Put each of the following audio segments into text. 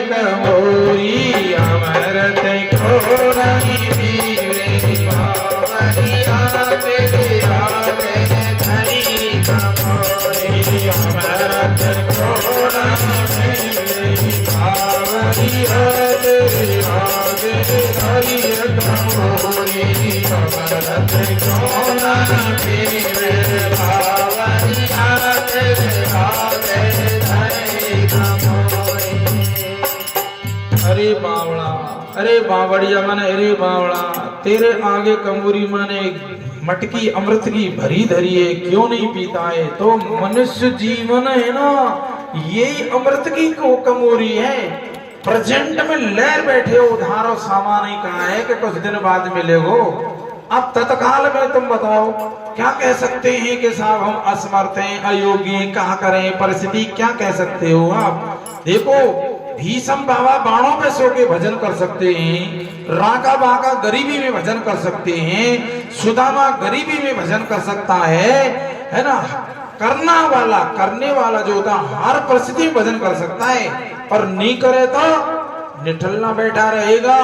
कमोरी अमृत को नहीं पीवे बावरिया तेरे आगे धरी कमोरी अमृत को नहीं पीवे बावरिया तेरे आगे धरी कमोरी अमृत को नहीं पीवे बावरिया तेरे आगे धरी कमोरी। अरे बावड़ा, अरे बावड़िया माने अरे बावड़ा, तेरे आगे कमोरी माने मटकी अमृत की भरी धरी है, क्यों नहीं पीता है? तो मनुष्य जीवन है ना, यही अमृत की को कमोरी है। प्रेजेंट में लहर बैठे हो, उधारो सामान ही कहा है कि कुछ दिन बाद मिलेगो। अब तत्काल में तुम बताओ क्या कह सकते हैं कि साहब हम असमर्थ हैं, अयोग्य हैं, क्या करें, परिस्थिति क्या कह सकते हो आप? देखो भीषम बाबा बाणों पे सो के भजन कर सकते हैं, राका बाका गरीबी में भजन कर सकते हैं, सुदामा गरीबी में भजन कर सकता है ना। करने वाला जो होता हर परिस्थिति में भजन कर सकता है, पर नहीं करे तो निठल्ला बैठा रहेगा,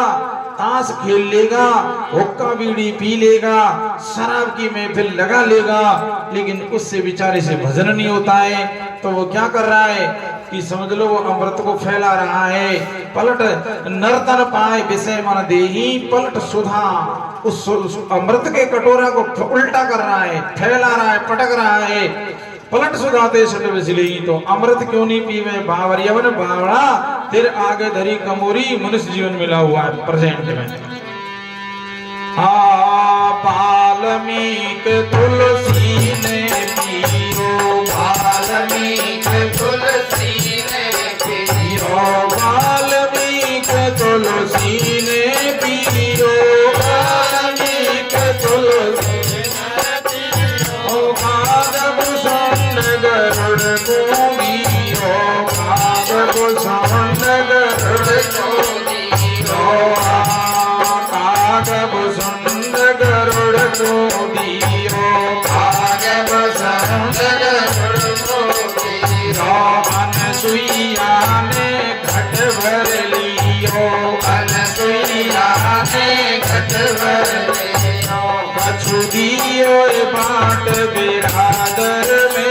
ताश खेल लेगा, हुक्का बीड़ी पी लेगा, शराब की महफिल लगा लेगा, लेकिन उससे बेचारे से भजन नहीं होता है। तो वो क्या कर रहा है कि समझ लो वो अमृत को फैला रहा है। पलट नर्तन पाए विषय मन देही, पलट सुधा, उस अमृत के कटोरा को उल्टा कर रहा है, फैला रहा है, पटक रहा है। पलट सुधाते सट बिजली, तो अमृत क्यों नहीं पीवे बावरियवन बावड़ा, तेरे आगे धरी कमोरी मनुष्य जीवन मिला हुआ है प्रेजेंट में। हाँ वाल्मीकि तुलसी ने पियो, वाल्मीकि तुलसी ने पियो, वाल्मीकि तुलसी ने पियो, वाल्मीकि तुलसी गरुड़ को दियो, कागभूषण गरुड़ को दियो, कागभूषण गरुड़ को दियो, कागभूषण गरुड़ को दियो। अनसुईया ने घट भर लियो, अनसुईया ने घट भर लियो, कछु दियो बाट बिरादर में,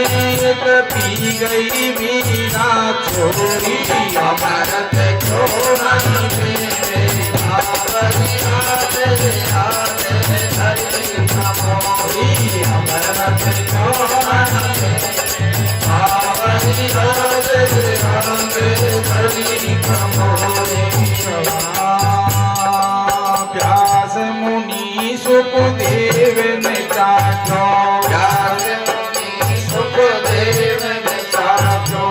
पी गई मीरा छोरी अमृत को नहीं पीवे बावरिया तेरे आगे धरी कमोरी अमृत को नहीं पीवे बावरिया तेरे आगे धरी कमोरी। व्यास मुनि सुखदेव ने चाखो, व्यास मुनि सुखदेव ने चाखो,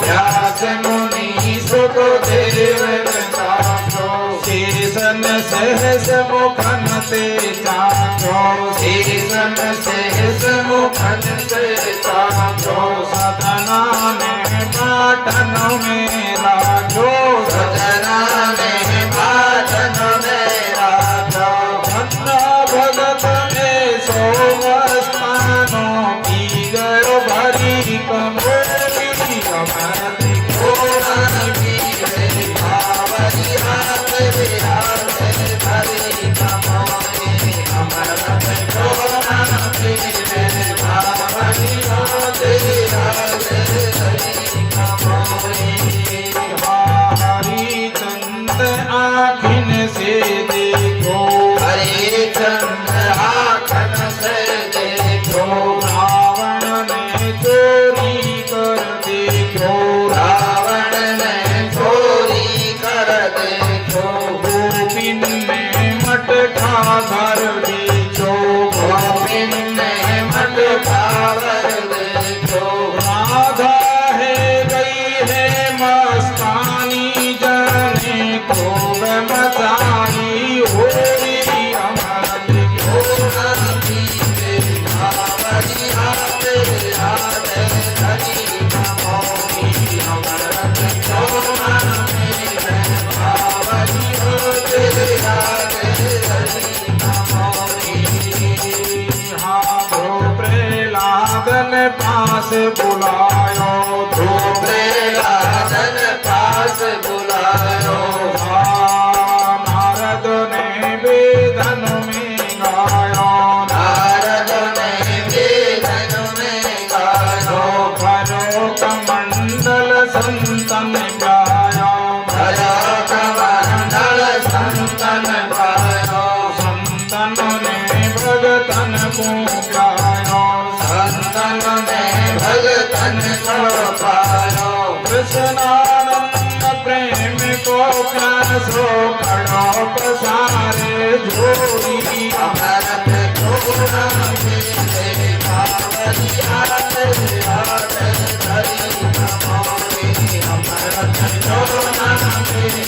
व्यास मुनि सुखदेव ने चाखो, शेषन सहस मुखन ते चाखो, शेषन सहस मुखन ते चाखो, सदना ने पाटन में राखो, सदना ने पाटन में राखो, धन्ना भगत में सोमस्थानो भरी कमोरी अमृत को नहीं पीवे बावरिया तेरे आगे धरी कमोरी अमृत को नहीं पीवे बावरिया तेरे आगे धरी कमोरी। हरिचंद आँखिन से देखो, हरिचंद आँखिन से देखो, चोरी कर देखो, रावण ने चोरी कर देखो, गोपिन में मटका भर बेचो, गोपिन में मटका भर बेचो, राधा है गई है मस्तानी, जाने को मचाई होरी अमृत को नहीं पीवे बावरिया तेरे आगे धरी कमोरी अमृत को नहीं पीवे बावरिया तेरे आगे धरी कमोरी। हाँ प्रहलाद ने पास बुलायो, तो प्रहलादन पास बुलायो। नारद ने वेदन में गाया, नारद ने वेदन में गायो। भरो कमंडल संतन गाया, भरो कमंडल संतन गायो। संतन ने भगतन को गाया, संतन ने भगतन को पायो। कृष्णानंद प्रेम को प्यासो कड़ो पसारे जोड़ी, अमरत जोड़ा मेरे बावरिया तेरे हाथ धरी कमोरी। अमरत जोड़ा मेरे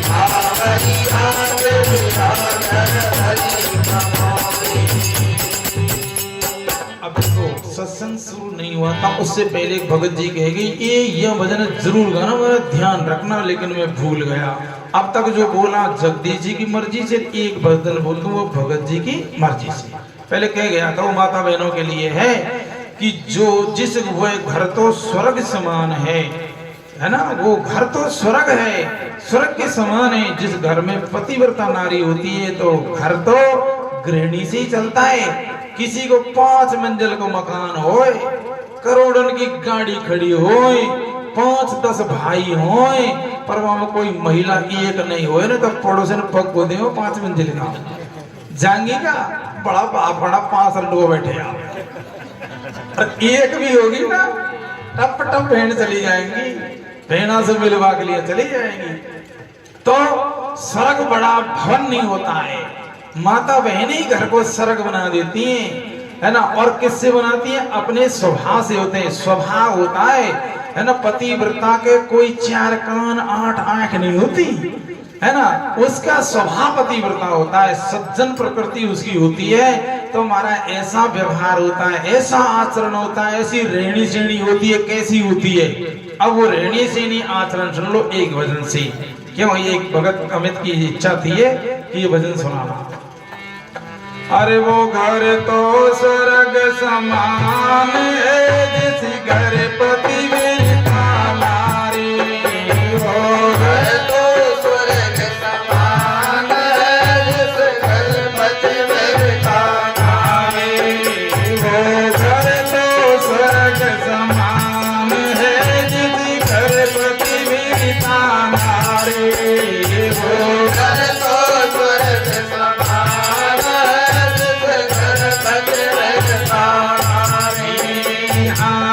बावरिया तेरे हाथ धरी कमोरी। अब देखो सत्संग शुरू नहीं हुआ था, उससे पहले एक भगत जी कहेगी यह भजन जरूर गाना, मेरा ध्यान रखना, लेकिन मैं भूल गया। अब तक जो बोला जगदीश जी की मर्जी से, एक भजन बोल दूं वो भगत जी की मर्जी से। पहले कह गया था वो माता बहनों के लिए है कि जो जिस वह घर तो स्वर्ग समान है ना, वो घर तो स्वर्ग है, स्वर्ग के समान है। जिस घर में पतिव्रता नारी होती है तो घर तो गृहिणी से ही चलता है। किसी को 5 मंजिल को मकान होए, करोड़ों की गाड़ी खड़ी होए, 5-10 भाई होए, पर वहां कोई महिला एक नहीं होए ना, तो पड़ोसन पग को दे 5 मंजिल का जाएंगे का बड़ा बाप बड़ा 5 लंडो बैठे और एक भी होगी ना, टप टप बहन चली जाएंगी, बहना से मिलवा के लिए चली जाएंगी। तो स्वर्ग बड़ा भवन नहीं होता है, माता बहनें ही घर को स्वर्ग बना देती हैं, है ना। और किससे बनाती हैं? अपने स्वभाव से होते हैं। स्वभाव होता है ना, पतिव्रता के कोई 4 कान 8 आंख नहीं होती, है ना, उसका स्वभाव पतिव्रता होता है, सज्जन प्रकृति उसकी होती है। तो हमारा ऐसा व्यवहार होता है, ऐसा आचरण होता है, ऐसी रहनी सहनी होती है। कैसी होती है? अब वो रहनी सहनी आचरण सुन लो एक भजन से। क्यों? ये एक भगत अमित की इच्छा थी कि ये भजन सुनाना। अरे वो घर तो स्वर्ग समान है, जिस घर पतिव्रता नारी, वो घर तो स्वर्ग समान है, जिस घर पतिव्रता नारी। वो घर तो स्वर्ग समान है, जिस घर पतिव्रता नारी, वो घर तो स्वर्ग समान है, जिस घर पतिव्रता नारी।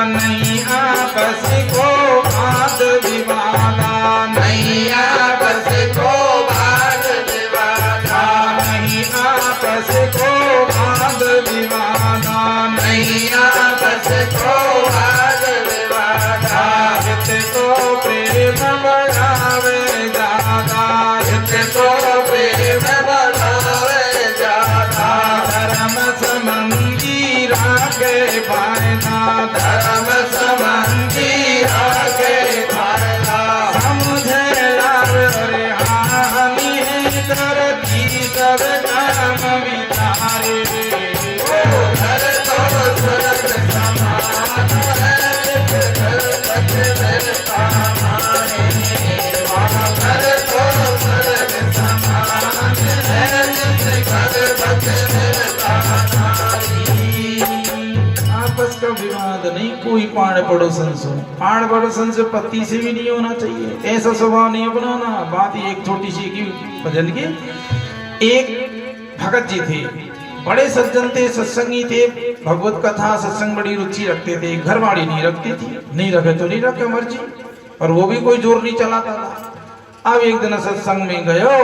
नहीं आपस को वाद विवादा, नहीं आपस को वाद विवादा, नहीं आपस को वाद विवादा, नहीं आपस को वाद विवादा। हित को प्रेम बढ़ावे ज्यादा, हित तो प्रेम बढ़ावे जाता, धर्म संबंधी रागे फायदा, धर्म संबंधी आगे फायदा। समझे लाभ रे हानि करती सब काम विचारे। घर तो स्वर्ग समान है, जिस घर पतिव्रता नारी। घर तो स्वर्ग समान है, जिस घर पतिव्रता नारी। आपस का विवाद नहीं, कोई पाड़ पड़ोसन से, पाड़ पड़ोसन से पति से भी नहीं होना चाहिए, ऐसा स्वभाव नहीं अपनाना। बात एक छोटी सी की भजन की, एक भगत जी थे, बड़े सज्जन थे, सत्संगी थे, भगवत कथा सत्संग बड़ी रुचि रखते थे, घरवाड़ी नहीं रखती थी, नहीं रखे तो नहीं रखे मर्जी, और वो भी कोई जोर नहीं चलाता था। अब एक दिन सत्संग में गयो,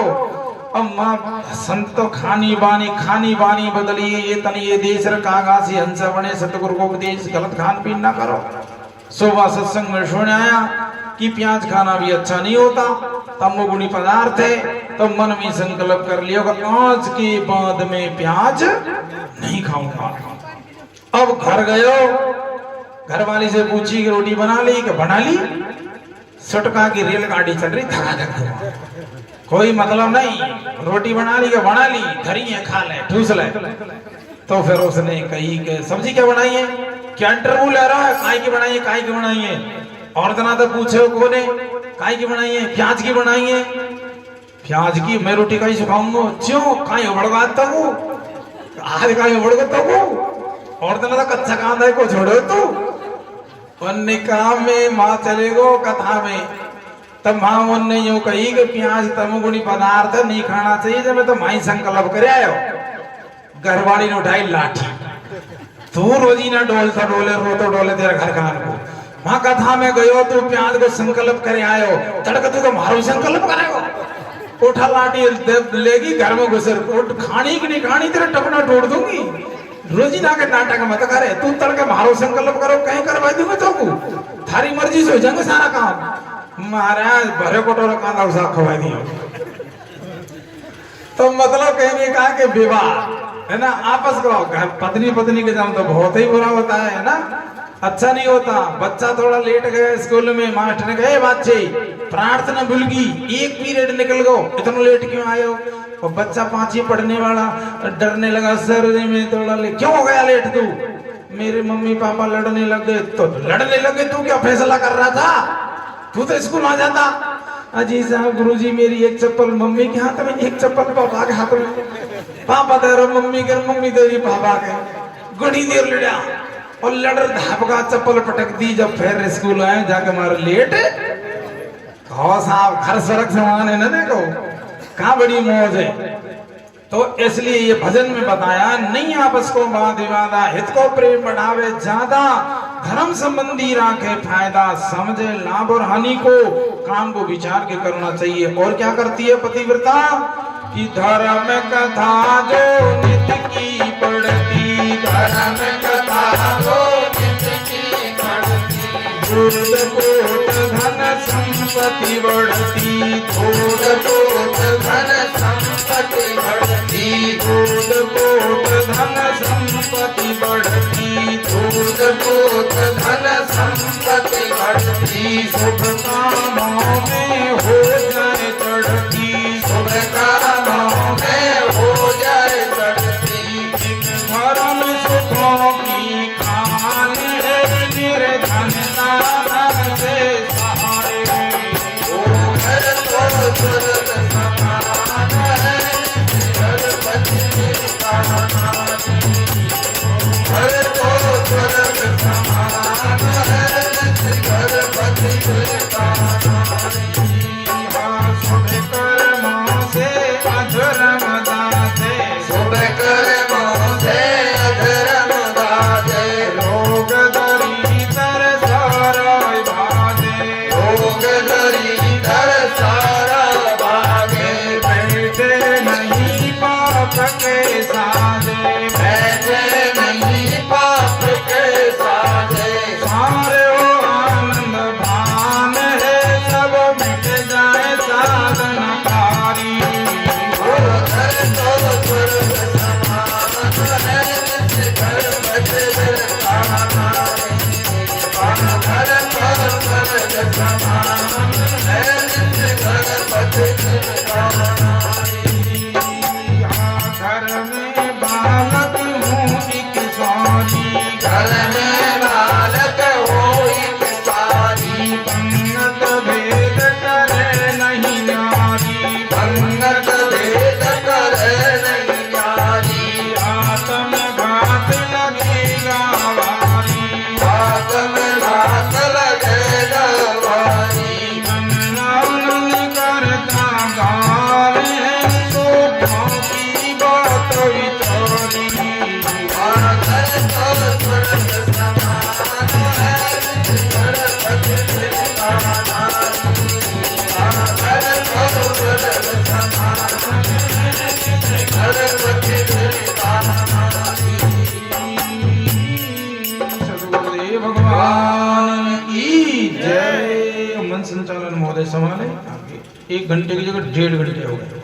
अब माँ संत तो खानी बानी बदलिए, ये तन ये देश कागासी हंस बने, सतगुरु को उपदेश गलत खान पीन ना करो। सुबह सत्संग में सुन आया कि प्याज खाना भी अच्छा नहीं होता, तमोगुणी पदार्थ है, तो मन में संकल्प कर लिया आज के बाद में प्याज नहीं खाऊंगा। अब घर गयो, घर वाली से पूछी कि रोटी बना ली? कि बना ली। सुटका की रेलगाड़ी चल रही, धका कोई मतलब नहीं, रोटी बना ली? कि बना ली, धरी है, खा ले, ठूस ले। तो फिर उसने कही कि सब्जी क्या बनाई है? क्या इंटरव्यू ले रहा है, काय की बनाई है, काय की बनाई है। और जना तो पूछे कोने काय की बनाई है, प्याज की बनाई है। प्याज की मैं रोटी का ही सिखाऊंगा, क्यों काय उबड़गा तब आज काय उबड़गा तब। और जना तो कच्चा कांदा को छोड़ो तू निकाह में माँ चले गो कथा में तब माँ उनने यूं कही कि प्याज तमगुणी पदार्थ नहीं खाना चाहिए। जब मैं तो माई संकल्प करे आयो घरवाली ने उठाई लाठी, तू रोजी ना डोलता डोले रोतो डोले तेरा घर खान को। माँ कथा में गयो तू प्याज को संकल्प करे आयो, तड़का तू तो मारो संकल्प करेगो। उठा लाठी लेगी घर में घुसर उठ खानी की नहीं खानी तेरा टपना तोड़ दूंगी। रोजी ना के नाटक मत करे, तू तड़के मारो संकल्प करो कहीं करवा दूंगा तो थारी मर्जी से हो जाएंगे सारा काम। महाराज भरे कटोरा कांदा उसा खवा दिया। तो मतलब कहेंगे कहा कि विवाह है ना आपस करो, पत्नी पत्नी के जाम तो बहुत ही बुरा होता है ना, अच्छा नहीं होता। बच्चा थोड़ा लेट गया स्कूल में, मास्टर ने कहे बच्चे प्रार्थना भूल गई, एक पीरियड निकल गो, इतना लेट क्यों आए हो। और बच्चा 5वीं पढ़ने वाला डरने लगा, सर में थोड़ा ले क्यों हो गया लेट तू। मेरे मम्मी पापा लड़ने लगे। तो लड़ने लगे तू क्या फैसला कर रहा था, तू तो स्कूल आ जाता। अजी साहब गुरुजी मेरी एक चप्पल मम्मी के हाथ में, एक चप्पल पापा के हाथ में। पापा तेरा मम्मी के, मम्मी तेरी पापा के। घड़ी देर लड़ा और लड़ धापका चप्पल पटक दी। जब फिर स्कूल आए जाके मारे लेट कहो साहब घर सड़क समान है ना, देखो कहाँ बड़ी मौज है। तो इसलिए ये भजन में बताया नहीं आपस को वाद विवादा, हित को प्रेम बढ़ावे ज्यादा, धर्म संबंधी राखे फायदा, समझे लाभ और हानि को, काम को विचार के करना चाहिए। और क्या करती है पतिव्रता कि धर्म कथा जो नित्य की पढ़ती, धर्म कथा जो नित्य की पढ़ती, दूध कोट धन संपत्ति बढ़ती, दूध कोट धन संपत्ति बढ़ती, दूध कोट धन संपत्ति बढ़ती, दूध कोट धन संपत्ति बढ़ती, शुभ कामों में हो जाए चढ़ती, शुभ कामों में हो जाए चढ़ती, धर्म सुखों की खान है निर्धनता से सहारे। ओ घर तो स्वर्ग समान है, गणपति का नाम। घर तो स्वर्ग समान है, गणपति का नाम। शुभ कर्मों से अधर्म दाते, शुभ कर्मों से अधर्म दाते, रोग दरिद्र सारा भागे, रोग दरिद्र सारा भागे, बैठे नहीं पाप के साजे, बैठे नहीं पाप के साजे, सारे वो आनंद भान है, सब मिट जाए साधनकारी। ओ घर तो स्वर्ग समान है, गणपति का नाम। घर तो स्वर्ग समान है, गणपति का नाम। घर में बालक हूँ एक स्वामी, घर में बालक हो एक सारी, पंगत भेद करे नहीं नारी, पंगत भेद करे नहीं नारी, आत्मघात लगेगा वारी, आत्मघात लगेगा वारी। मनन करता गाल है सोखों की बात विचारी। घर तो स्वर्ग समान है, गणपति का नाम। घर तो स्वर्ग समान है, गणपति का नाम। सदगुरुदेव भगवान की जय। मन संचालन महोदय संभाले, 1 घंटे की जगह 1.5 घंटे हो गए।